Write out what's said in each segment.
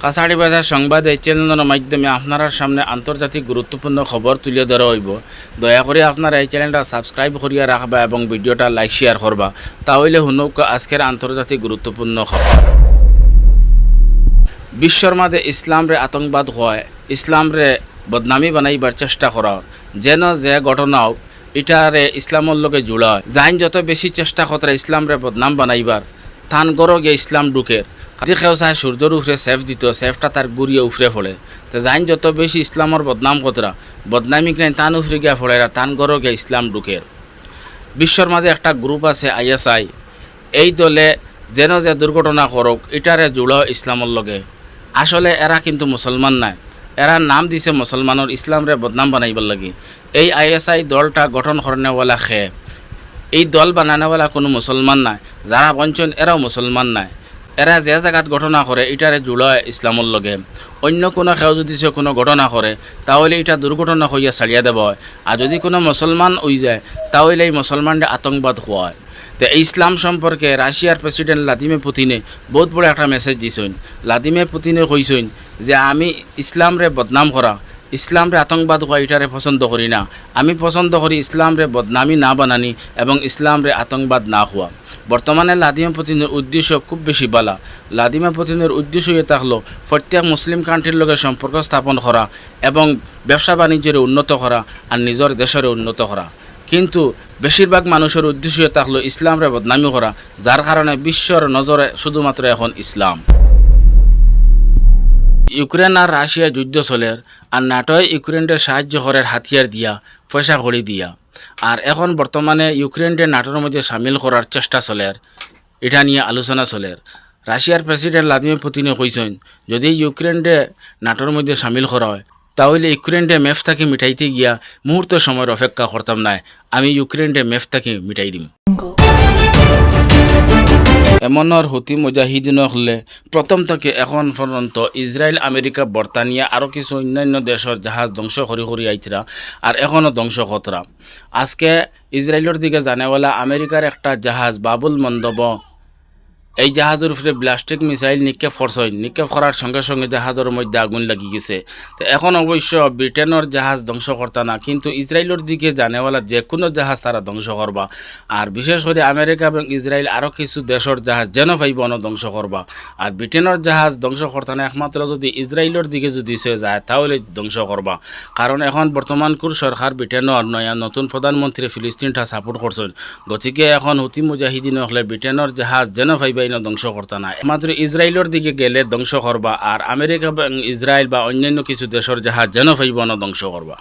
কাছাড়ি বাজার সংবাদ এই চ্যানেলের মাধ্যমে আপনার সামনে আন্তর্জাতিক গুরুত্বপূর্ণ খবর তুলে ধরা হইব। দয়া করে আপনারা এই চ্যানেলটা সাবস্ক্রাইব করিয়া রাখবা এবং ভিডিওটা লাইক শেয়ার করবা, তাহলে শুনুক আজকের আন্তর্জাতিক গুরুত্বপূর্ণ খবর। বিশ্বর মাঝে ইসলামরে আতঙ্কবাদ হয়, ইসলামরে বদনামি বানাইবার চেষ্টা করা, যেন যে ঘটনাও এটারে ইসলামের লগে জুড়া হয়। যাইন যত বেশি চেষ্টা করে ইসলামরে বদনাম বানাইবার, থান গড় গিয়ে ইসলাম ঢুকের। যে কেউ চায় সূর্যর উপরে সেফ দিত, সেফটা তার গুড়িয়ে উপরে ফলে। তো যাইন যত বেশি ইসলামের বদনাম কতরা, বদনামি কিনে তান উপরে গিয়া ফলেরা, তান গড় গিয়ে ইসলাম ঢুকের। বিশ্বর মাঝে একটা গ্রুপ আছে ISI, এই দলে যেন যে দুর্ঘটনা করুক এটারে জুড়া ইসলামের লগে। আসলে এরা কিন্তু মুসলমান নাই, এরা নাম দিছে মুসলমানের, ইসলামরে বদনাম বানাইবার লাগি। এই ISI দলটা গঠন করেনেওয়ালা খে, এই দল বানানোওয়ালা কোনো মুসলমান নাই, যারা বঞ্চন এরাও মুসলমান নাই। এরা যে জায়গাত ঘটনা করে এটারে জুড়ায় ইসলামের লগে। অন্য কোনো কেউ যদি সে কোনো ঘটনা করে তাহলে এটা দুর্ঘটনা হইয়া ছাড়িয়া দেওয়া হয়, আর যদি কোনো মুসলমান হয়ে যায় তাহলে এই মুসলমানদের আতঙ্কবাদ হওয়া হয়। তো এই ইসলাম সম্পর্কে রাশিয়ার প্রেসিডেন্ট ভ্লাদিমির পুতিনে বহুত বড় একটা মেসেজ দিছেন। ভ্লাদিমির পুতিনে কইছেন যে আমি ইসলামরে বদনাম করা, ইসলামরে আতঙ্কবাদ হওয়া এটারে পছন্দ করি না। আমি পছন্দ করি ইসলামরে বদনামি না বানানি এবং ইসলামরে আতঙ্কবাদ না হওয়া। বর্তমানে ভ্লাদিমির পুতিনের উদ্দেশ্য খুব বেশি বালা। ভ্লাদিমির পুতিনের উদ্দেশ্য হয়ে থাকলো প্রত্যেক মুসলিম কান্ট্রির লগে সম্পর্ক স্থাপন করা এবং ব্যবসা বাণিজ্যের উন্নত করা আর নিজের দেশের উন্নত করা। কিন্তু বেশিরভাগ মানুষের উদ্দেশ্য হয়ে থাকলো ইসলামরে বদনামি করা, যার কারণে বিশ্বর নজরে শুধুমাত্র এখন ইসলাম। ইউক্রেন আর রাশিয়া যুদ্ধ চলের, আর নাটোয় ইউক্রেনকে সাহায্য করার হাতিয়ার দিয়া, পয়সা কড়ি দিয়া। আর এখন বর্তমানে ইউক্রেনকে নাটোর মধ্যে সামিল করার চেষ্টা চলের, এটা নিয়ে আলোচনা চলের। রাশিয়ার প্রেসিডেন্ট ভ্লাদিমির পুতিনে কইছেন যদি ইউক্রেনকে নাটোর মধ্যে সামিল করা হয় তাহলে ইউক্রেনকে মেফ থাকি মিটাইতে গিয়া মুহূর্ত সময়ের অপেক্ষা করতাম না, আমি ইউক্রেনকে মেফ থাকি মিটাই দিম। এমনর হুতি মুজাহিদিন হলে প্রথম থেকে এখন পর্যন্ত ইসরায়েল, আমেরিকা, বর্তানিয়া আরও কিছু অন্যান্য দেশের জাহাজ ধ্বংস করি আইতরা, আর এখনও ধ্বংস কতরা। আজকে ইসরায়েলের দিকে জানেওয়ালা আমেরিকার একটা জাহাজ বাবুল মন্দব, এই জাহাজের উপরে ব্লাস্টিক মিসাইল নিক্ষেপ করছে। নিক্ষেপ করার সঙ্গে সঙ্গে জাহাজের মধ্যে আগুন লাগি গেছে। তো এখন অবশ্য ব্রিটেনের জাহাজ ধ্বংস করতা না, কিন্তু ইসরায়েলের দিকে জানেওয়ালা যে কোনো জাহাজ তারা ধ্বংস করবা। আর বিশেষ করে আমেরিকা এবং ইসরায়েল আরও কিছু দেশের জাহাজ যেন পাইব ধ্বংস করবা। আর ব্রিটেনের জাহাজ ধ্বংস করতা না, একমাত্র যদি ইসরায়েলের দিকে যদি সে যায় তাহলে ধ্বংস করবা। কারণ এখন বর্তমান সরকার ব্রিটেনের নয়া নতুন প্রধানমন্ত্রী ফিলিস্তিনটা সাপোর্ট করছেন। গতিকে এখন হুতি মুজাহিদিন হলে ব্রিটেনের জাহাজ যেন পাইবা ধ্বংস করতা না, একমাত্র ইসরায়েলের দিকে গেলে ধ্বংস করবা। আর আমেরিকা এবং ইসরায়েল বা অন্যান্য কিছু দেশের জাহাজ যেন পাইব না ধ্বংস করবা।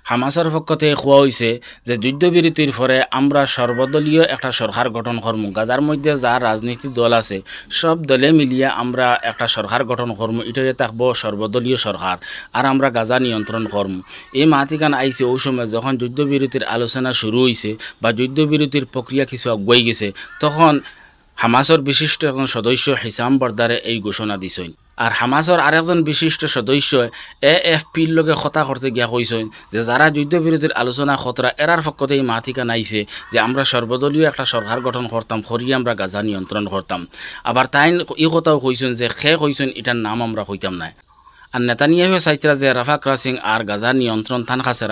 হামাসের পক্ষ থেকে কোয়া হয়েছে যে যুদ্ধবিরতির পরে আমরা সর্বদলীয় একটা সরকার গঠন করবো। গাজার মধ্যে যা রাজনীতির দল আছে সব দলে মিলিয়ে আমরা একটা সরকার গঠন করবো, এটাই থাকবো সর্বদলীয় সরকার, আর আমরা গাজা নিয়ন্ত্রণ করবো। এই মাতিকান আইছে ওই সময় যখন যুদ্ধবিরতির আলোচনা শুরু হয়েছে বা যুদ্ধবিরতির প্রক্রিয়া কিছু আগুয়াই গেছে, তখন হামাসের বিশিষ্ট একজন সদস্য হিসাম বরদারে এই ঘোষণা দিছেন। আর হামাসের আরেকজন বিশিষ্ট সদস্য AFPর লগে কথা করতে গিয়া কইছেন যে যারা যুদ্ধবিরতির আলোচনা খতরা এরার পক্ষতে এই মাথিকা নাইছে যে আমরা সর্বদলীয় একটা সরকার গঠন করতাম, করিয়ে আমরা গাজা নিয়ন্ত্রণ করতাম। আবার তাই এই কথাও কইছেন যে কইছেন এটার নাম আমরা কইতাম না। আর নেতানিয়াহু চাইতরা যে রাফা ক্রসিং আর গাজার নিয়ন্ত্রণ থান কাছে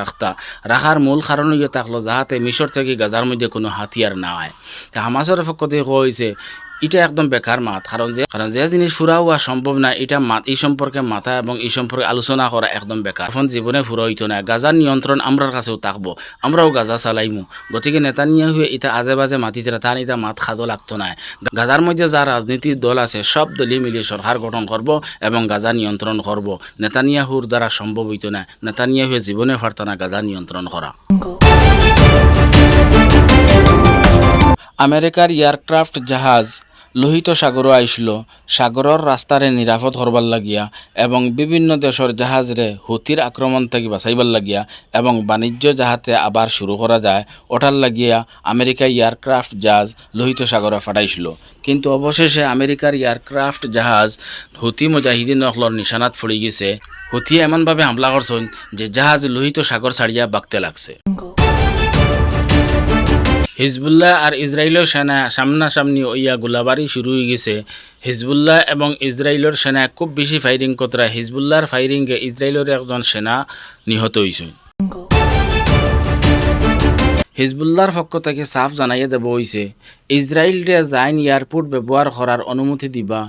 রাখার মূল কারণ ইয়ে থাকলো যাহাতে মিশর থেকে গাজার মধ্যে কোনো হাতিয়ার না হয়। তা হামাসের পক্ষ থেকে কইছে এটা একদম বেকার মাত, কারণ যে জিনিস ফুরা হওয়া সম্ভব না এটা এই সম্পর্কে মাথা এবং এই সম্পর্কে আলোচনা করা একদম বেকার। এখন জীবনে ফুরা হইতো না, গাজার নিয়ন্ত্রণ আমরার কাছেও থাকবো, আমরাও গাজা চালাইমু। গতিকে নেতানিয়াহু এটা আজে বাজে মাতিতরা তান এটা মাত খাজো লাগতো না। গাজার মধ্যে যা রাজনীতির দল আছে সব দলই মিলিয়ে সরকার গঠন করব এবং গাজা নিয়ন্ত্রণ করব। নেতানিয়াহুর দ্বারা সম্ভব হইতো না, নেতানিয়াহু জীবনে পারত না গাজা নিয়ন্ত্রণ করা। আমেরিকার এয়ারক্রাফট জাহাজ লোহিত সাগরও আইসল সাগরের রাস্তারে নিরাপদ করবার লাগিয়া এবং বিভিন্ন দেশের জাহাজরে হুতির আক্রমণ থেকে বাঁচাইবার লাগিয়া এবং বাণিজ্য যাহাতে আবার শুরু করা যায় ওটার লাগিয়া আমেরিকা এয়ারক্রাফট জাহাজ লোহিত সাগরে ফাটাইছিল। কিন্তু অবশেষে আমেরিকার এয়ারক্রাফট জাহাজ হুতি মুজাহিদিন নকলর নিশানাত পড়ে গেছে। হুতিয়ে এমনভাবে হামলা করছেন যে জাহাজ লোহিত সাগর ছাড়িয়া বাঁকতে লাগছে। হিজবুল্লাহ আর ইসরায়েলের সেনা সামনাসামনি ইয়া গোলাবারি শুরু হয়ে গেছে। হিজবুল্লাহ এবং ইসরায়েলের সেনা খুব বেশি ফায়ারিং কতরা, হিজবুল্লাহর ফায়ারিংয়ে ইসরায়েলের একজন সেনা নিহত হয়েছে। হিজবুল্লাহর পক্ষ থেকে সাফ জানাইয়া দেব হয়েছে, ইসরায়েলরে জাইন এয়ারপোর্ট ব্যবহার করার অনুমতি দিবা,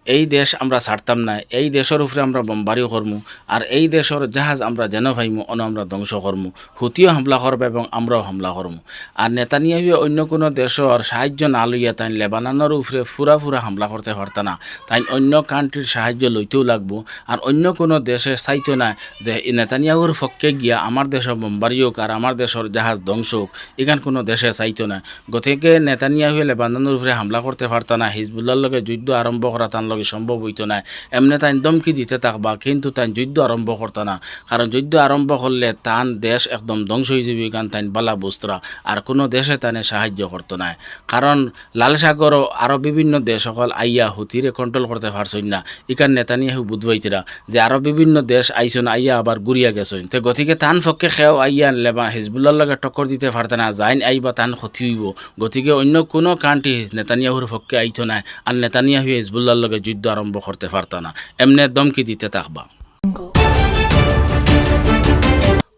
এই দেশ আমরা ছাড়তাম না, এই দেশের উপরে আমরা বোমবারিও করমু, আর এই দেশের জাহাজ আমরা যেন পাইমু অন আমরা ধ্বংস করমু, হুতিও হামলা করবে এবং আমরাও হামলা করমু। আর নেতানিয়াহু অন্য কোনো দেশের সাহায্য না লইয়া তাই লেবাননের উপরে ফুরা হামলা করতে পারত না, তাই অন্য কান্ট্রির সাহায্য লইতেও লাগবো। আর অন্য কোনো দেশে চাইতো না যে নেতানিয়াহুর পক্ষে গিয়া আমার দেশে বোমবারি হোক আর আমার দেশের জাহাজ ধ্বংস হোক, এখান কোনো দেশে চাইতো না। গতিকে নেতানিয়াহু লেবাননের উপরে হামলা করতে পারত না, হিজবুল্লাহর লগে যুদ্ধ আরম্ভ করা তার লগে সম্ভব হইতো না। এমনি তাই দমকি দিতে থাকবা, কিন্তু তাই যুদ্ধ আরম্ভ করতো না, কারণ যুদ্ধ আরম্ভ করলে তান দেশ একদম ধ্বংস হয়ে যাবে, কারণ তাই বালা বুস্তরা আর কোনো দেশে তানে সাহায্য করতো না। কারণ লাল সাগর আরও বিভিন্ন দেশ সকল আইয়া হুতিরে কন্ট্রোল করতে পারছই না, ইকান নেতানিয়াহু বুধবাইতিরা যে আরও বিভিন্ন দেশ আইসন আইয়া আবার গুড়িয়া গেছইন। তো গতিকে তান পক্ষে খেয়েও আইয়া লেবা হিজবুল্লাহর লগে টক্কর দিতে পারত না, যাইন আইবা তান ক্ষতি হইব। গতিকে অন্য কোনো কান্ট্রি নেতানিয়াহুর পক্ষে আইতো না, আর নেতানিয়াহু হিজবুল্লাহর লগে যুদ্ধ আরম্ভ করতে পারত না, এমনি দমকি দিতে থাকবা।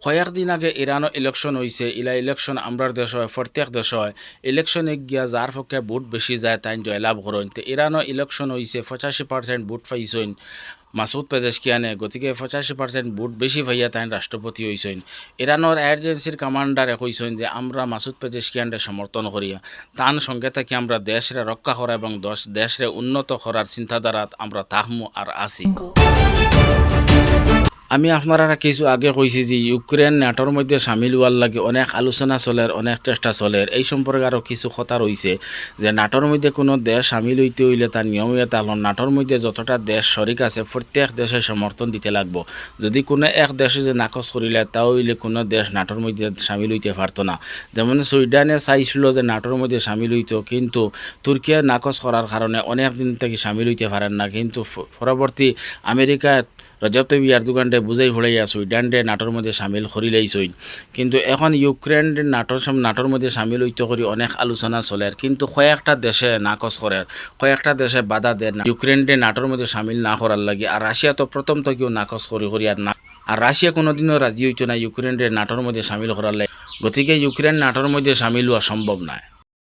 কয়েকদিন আগে ইরানও ইলেকশন হয়েছে, ইলেকশন আমরার দেশ হয়, প্রত্যেক দেশ হয়। ইলেকশনে গিয়া যার পক্ষে ভোট বেশি যায় তাই জয়লাভ করেন। তো ইরানও ইলেকশন হয়েছে, 85% ভোট পাইছেন মাসুদ পেজেশকিয়ানে, গতিকে 85% ভোট বেশি পাইয়া তাই রাষ্ট্রপতি হয়েছেন। ইরানের এয়ারজেন্সির কমান্ডারে কইছেন যে আমরা মাসুদ পেজেশকিয়ানরে সমর্থন করিয়া তার সঙ্গে থাকি আমরা দেশরে রক্ষা করা এবং দেশরে উন্নত করার চিন্তাধারাত আমরা থাকমু আর আছি। আমি আপনারা কিছু আগে কইছি যে ইউক্রেন ন্যাটোর মধ্যে সামিল হওয়ার লাগে অনেক আলোচনা চলের, অনেক চেষ্টা চলের। এই সম্পর্কে আরও কিছু কথা রয়েছে যে নাটোর মধ্যে কোনো দেশ সামিল হইতে হইলে তার নিয়ম এটা হল নাটোর মধ্যে যতটা দেশ শরিক আছে প্রত্যেক দেশে সমর্থন দিতে লাগবো। যদি কোনো এক দেশে যে নাকচ করিলে তা হইলে কোনো দেশ নাটোর মধ্যে সামিল হইতে পারতো না। যেমন সুইডেনে চাইছিল যে নাটোর মধ্যে সামিল হইতো, কিন্তু তুর্কিয়া নাকচ করার কারণে অনেক দিন থেকে সামিল হইতে পারেন না। কিন্তু পরবর্তী আমেরিকা রজব তাইয়্যিব এরদোগানরে বুঝাই ভরাইয়া সুইডেনরে নাটোর মধ্যে সামিল করিলেইছই, কিন্তু এখন ইউক্রেন নাটোর মধ্যে সামিল হইতে করি অনেক আলোচনা চলের, কিন্তু কয়েকটা দেশে নাকচ করের, কয়েকটা দেশে বাধা দেন ইউক্রেনরে নাটোর মধ্যে সামিল না করার লাগে। আর রাশিয়া তো প্রথম থেকেও নাকচ করি আর না, আর রাশিয়া কোনোদিনও রাজি হইতো না ইউক্রেনরে নাটোর মধ্যে সামিল করার লাগে। গতিকে ইউক্রেন নাটোর মধ্যে সামিল হওয়া সম্ভব নয়।